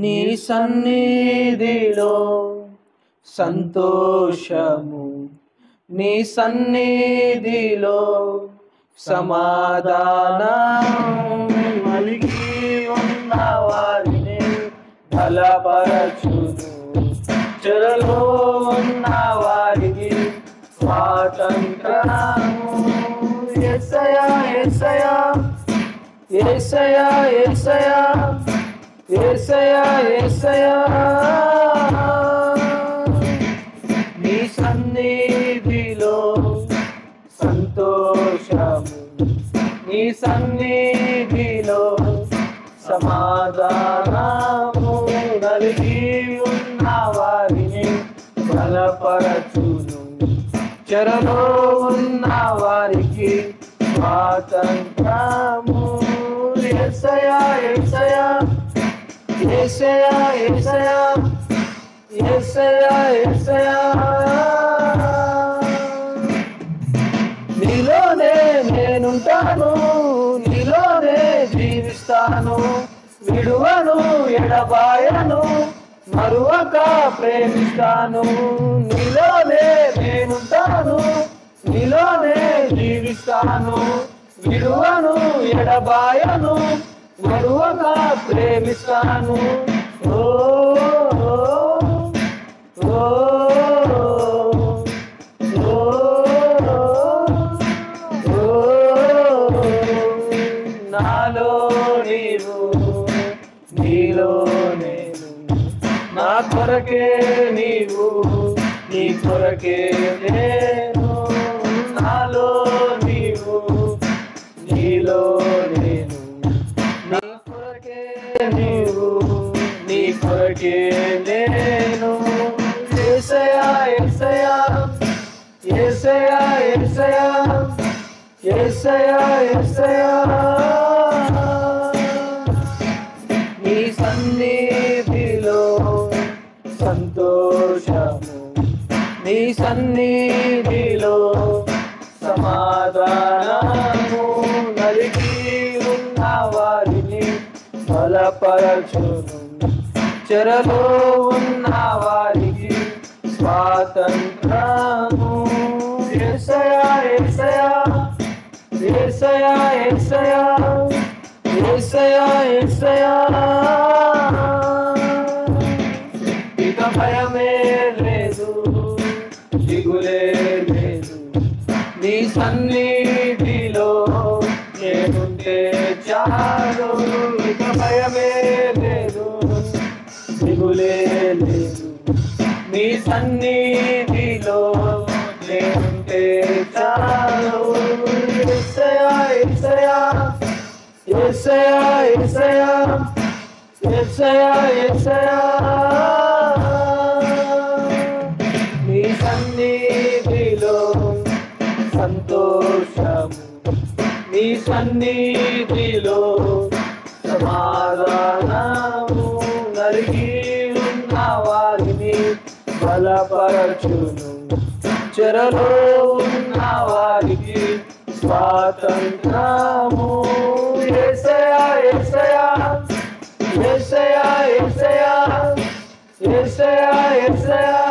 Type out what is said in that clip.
నీ సన్నిధిలో సంతోషము, నీ సన్నిధిలో సమాధానం, మలిగి ఉన్న వారిని బలపరచును, చెరలో ఉన్న వారికి స్వాతంత్రము. యేసయ్యా యేసయ్యా యేసయ్యా యేసయ్యా యేసయ్యా యేసయ్యా, నీ సన్నిధిలో సంతోషము, నీ సన్నిధిలో సమాధానము, నలిగి ఉన్న వారిని బలపరచును, చెరలో ఉన్న వారికి స్వాతంత్రము. యేసయ్యా యేసయ్యా యేసయ్యా యేసయ్యా యేసయ్యా యేసయ్యా, నీలోనే నేనుంటాను, నీలోనే జీవిస్తాను, విడువను ఎడబాయను, మరువక ప్రేమిస్తాను. నీలోనే నేనుంటాను, నీలోనే జీవిస్తాను, విడువను ఎడబాయను, మరువక ప్రేమిస్తాను. ఓ ఓ ఓ ఓ, నాలో నీవు, నీలో నేను, నా కొరకే నీవు, నీ కొరకే నేను, నాలో నీవు, నీలో నేను, నీ కొరకే నీవు, నీ కొరకే నేను. యేసయ్యా యేసయ్యా యేసయ్యా యేసయ్యా యేసయ్యా యేసయ్యా, నీ సన్నిధిలో సంతోషము, నీ సన్నిధిలో సమాధానము, నలిగి ఉన్న వారిని బలపరచును, చెరలో ఉన్న వారికి స్వాతంత్రము. యేసయ్యా యేసయ్యా యేసయ్యా యేసయ్యా యేసయ్యా యేసయ్యా, ఇక భయమే లేదు, దిగులే లేదు, నీ సన్నిధిలో నేనుంటే చాలు. ఇక భయమే లేదు, దిగులే లేదు, నీ సన్నిధిలో నేనుంటే చాలు. యేసయ్యా యేసయ్యా యేసయ్యా యేసయ్యా యేసయ్యా యేసయ్యా, నీ సన్నిధిలో సంతోషము, నీ సన్నిధిలో సమాధానము, నలిగి ఉన్న వారిని బలపరచును, చెరలో ఉన్న వారికి స్వాతంత్రము. యేసయ్యా యేసయ్యా యేసయ్యా యేసయ్యా యేసయ్యా యేసయ్యా,